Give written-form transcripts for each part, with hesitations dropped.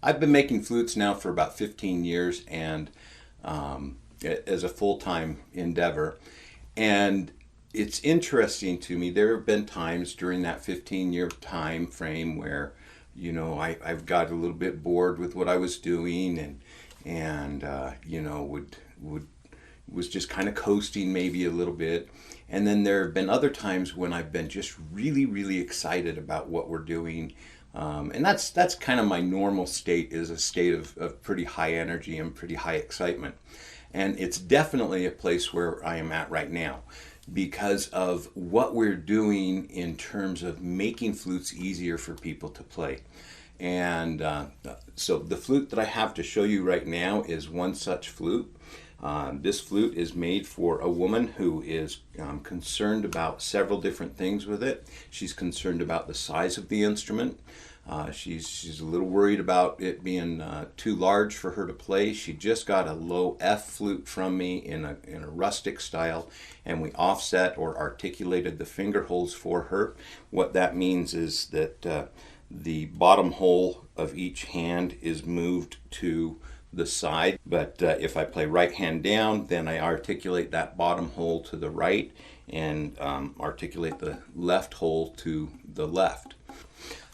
I've been making flutes now for about 15 years and as a full-time endeavor. And it's interesting to me, there have been times during that 15-year time frame where, I've got a little bit bored with what I was doing and would was just kind of coasting maybe a little bit. And then there have been other times when I've been just really, really excited about what we're doing. And that's kind of my normal state, is a state of pretty high energy and pretty high excitement. And it's definitely a place where I am at right now because of what we're doing in terms of making flutes easier for people to play. And so the flute that I have to show you right now is one such flute. This flute is made for a woman who is concerned about several different things with it. She's concerned about the size of the instrument. She's a little worried about it being too large for her to play. She just got a low F flute from me in a rustic style, and we offset or articulated the finger holes for her. What that means is that the bottom hole of each hand is moved to the side, but if I play right hand down, then I articulate that bottom hole to the right and articulate the left hole to the left.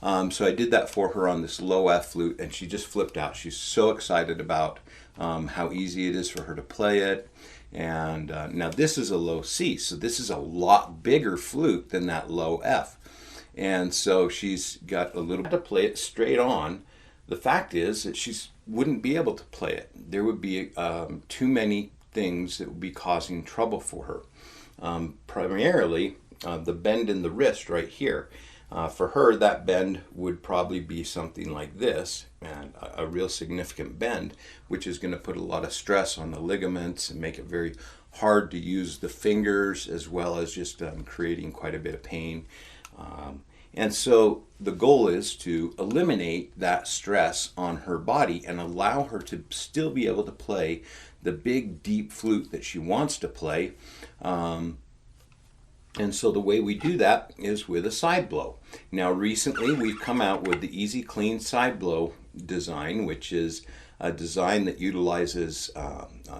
So I did that for her on this low F flute, and she just flipped out. She's so excited about how easy it is for her to play it. And now this is a low C, so this is a lot bigger flute than that low F. And so she's got a little bit to play it straight on. The fact is that she wouldn't be able to play it. There would be too many things that would be causing trouble for her. Primarily the bend in the wrist right here. For her, that bend would probably be something like this, and a real significant bend, which is going to put a lot of stress on the ligaments and make it very hard to use the fingers, as well as just creating quite a bit of pain. And so the goal is to eliminate that stress on her body and allow her to still be able to play the big, deep flute that she wants to play. And so the way we do that is with a side blow. Now recently we've come out with the Easy Clean side blow design, which is a design that utilizes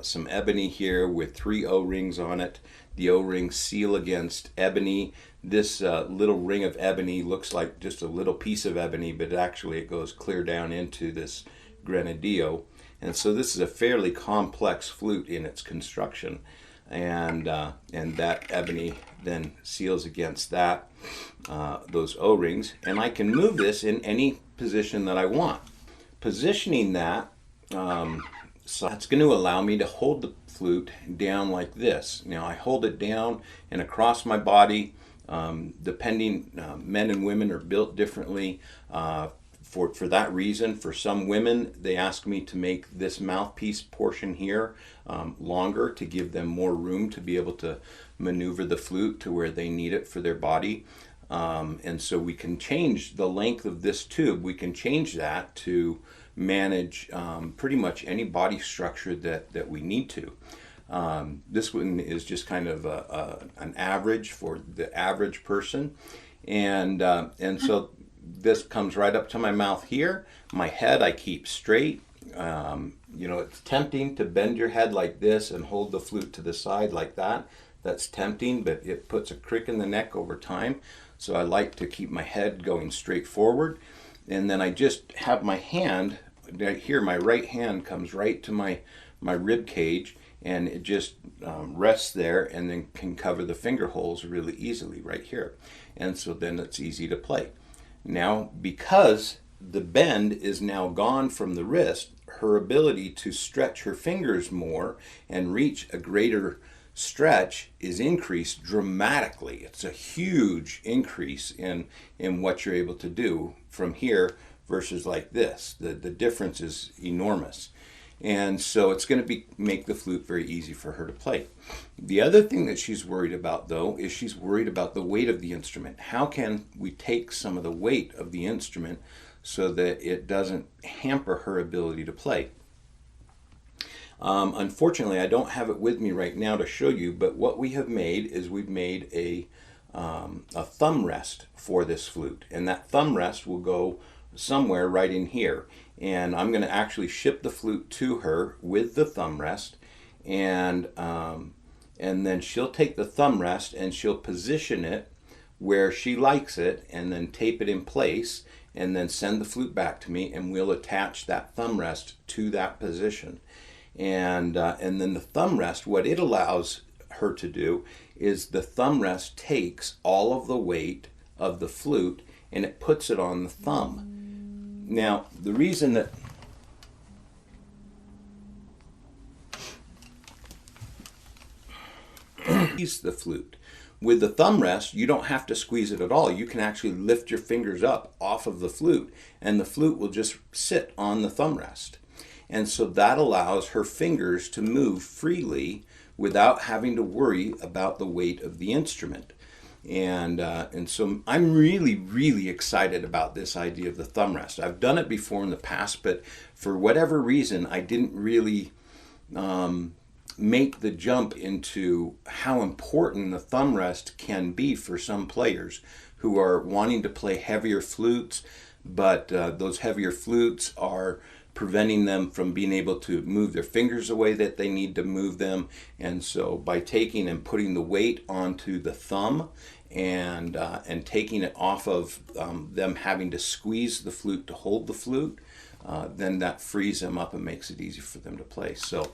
some ebony here with 3 O-rings on it. The O-rings seal against ebony. This little ring of ebony looks like just a little piece of ebony, but actually it goes clear down into this grenadillo. And so this is a fairly complex flute in its construction. And that ebony then seals against that, those O-rings. And I can move this in any position that I want. Positioning that, so that's going to allow me to hold the flute down like this. Now I hold it down and across my body. Depending, men and women are built differently. For that reason, for some women, they ask me to make this mouthpiece portion here longer to give them more room to be able to maneuver the flute to where they need it for their body. And so we can change the length of this tube. We can change that to manage pretty much any body structure that we need to. This one is just kind of an average for the average person. And so this comes right up to my mouth here. My head I keep straight. It's tempting to bend your head like this and hold the flute to the side like that. That's tempting, but it puts a crick in the neck over time. So I like to keep my head going straight forward. And then I just have my hand, right here, my right hand comes right to my rib cage, and it just rests there and then can cover the finger holes really easily right here. And so then it's easy to play. Now, because the bend is now gone from the wrist, her ability to stretch her fingers more and reach a greater stretch is increased dramatically. It's a huge increase in what you're able to do from here versus like this. The difference is enormous. And so it's going to make the flute very easy for her to play. The other thing that she's worried about, though, is she's worried about the weight of the instrument. How can we take some of the weight of the instrument so that it doesn't hamper her ability to play? Unfortunately, I don't have it with me right now to show you, but what we have made is we've made a thumb rest for this flute. And that thumb rest will go somewhere right in here. And I'm going to actually ship the flute to her with the thumb rest, and then she'll take the thumb rest and she'll position it where she likes it, and then tape it in place, and then send the flute back to me, and we'll attach that thumb rest to that position. And then the thumb rest, what it allows her to do is the thumb rest takes all of the weight of the flute and it puts it on the thumb. Now, the reason that the flute. With the thumb rest, you don't have to squeeze it at all. You can actually lift your fingers up off of the flute, and the flute will just sit on the thumb rest. And so that allows her fingers to move freely without having to worry about the weight of the instrument. And so I'm really, really excited about this idea of the thumb rest. I've done it before in the past, but for whatever reason, I didn't really make the jump into how important the thumb rest can be for some players who are wanting to play heavier flutes, but those heavier flutes are preventing them from being able to move their fingers the way that they need to move them. And so by taking and putting the weight onto the thumb and taking it off of them having to squeeze the flute to hold the flute, then that frees them up and makes it easy for them to play. So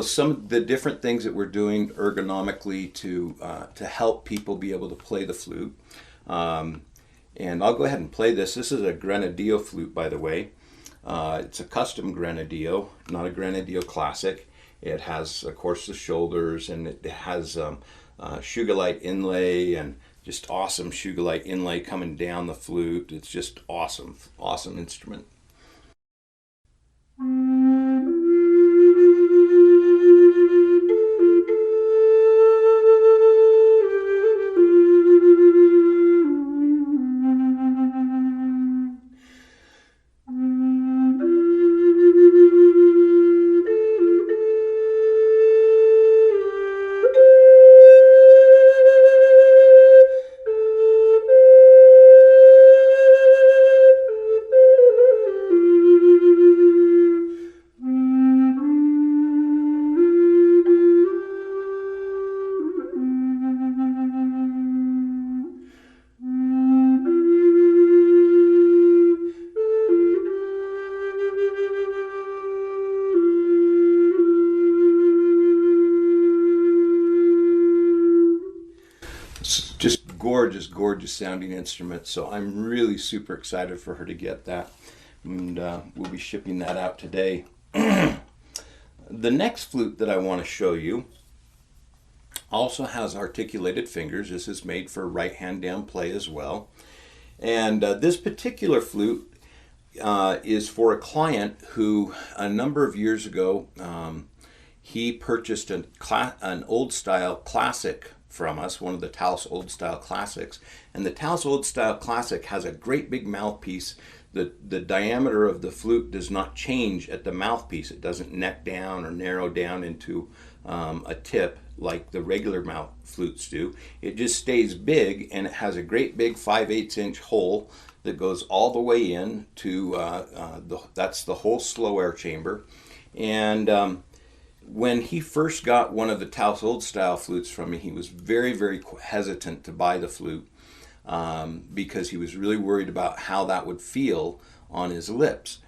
some of the different things that we're doing ergonomically to help people be able to play the flute. And I'll go ahead and play this. This is a Grenadillo flute, by the way. It's a custom Grenadillo, not a Grenadillo classic. It has, of course, the shoulders, and it has Sugilite inlay, and just awesome Sugilite inlay coming down the flute. It's just awesome, awesome instrument. Just gorgeous, gorgeous sounding instrument. So I'm really super excited for her to get that. And we'll be shipping that out today. The next flute that I want to show you also has articulated fingers. This is made for right hand down play as well. And this particular flute is for a client who a number of years ago he purchased an old style classic from us, one of the Taos Old Style Classics. And the Taos Old Style Classic has a great big mouthpiece. The diameter of the flute does not change at the mouthpiece. It doesn't neck down or narrow down into a tip like the regular mouth flutes do. It just stays big, and it has a great big 5/8 inch hole that goes all the way in to that's the whole slow air chamber. And when he first got one of the Taos Old Style flutes from me, he was very, very hesitant to buy the flute because he was really worried about how that would feel on his lips.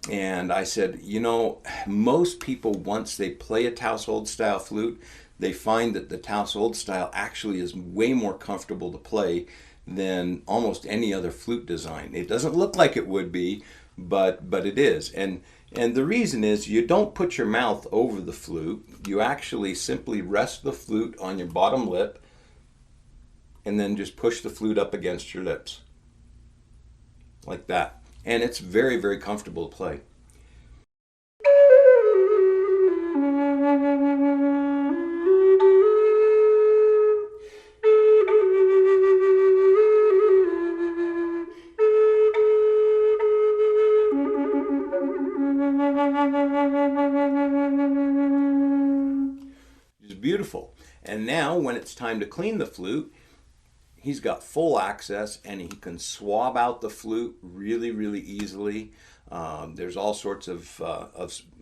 And I said, you know, most people, once they play a Taos Old Style flute, they find that the Taos Old Style actually is way more comfortable to play than almost any other flute design. It doesn't look like it would be, but it is. And the reason is you don't put your mouth over the flute. You actually simply rest the flute on your bottom lip and then just push the flute up against your lips. Like that. And it's very, very comfortable to play. Beautiful. And now when it's time to clean the flute, he's got full access, and he can swab out the flute really, really easily. There's all sorts of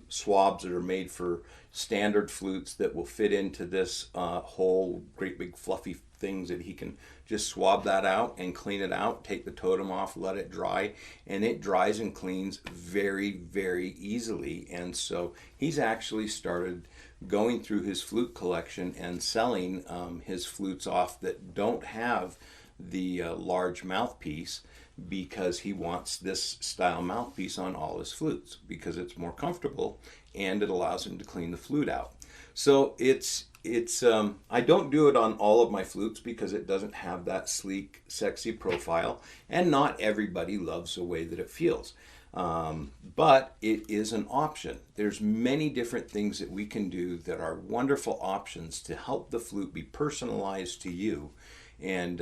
swabs that are made for standard flutes that will fit into this whole great big fluffy things that he can just swab that out and clean it out, take the totem off, let it dry, and it dries and cleans very, very easily. And so he's actually started going through his flute collection and selling his flutes off that don't have the large mouthpiece, because he wants this style mouthpiece on all his flutes because it's more comfortable and it allows him to clean the flute out. So it's I don't do it on all of my flutes because it doesn't have that sleek, sexy profile, and not everybody loves the way that it feels. But it is an option. There's many different things that we can do that are wonderful options to help the flute be personalized to you, and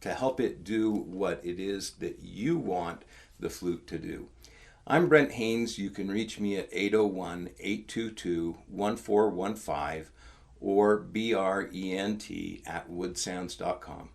to help it do what it is that you want the flute to do. I'm Brent Haynes. You can reach me at 801-822-1415 or brent@woodsounds.com.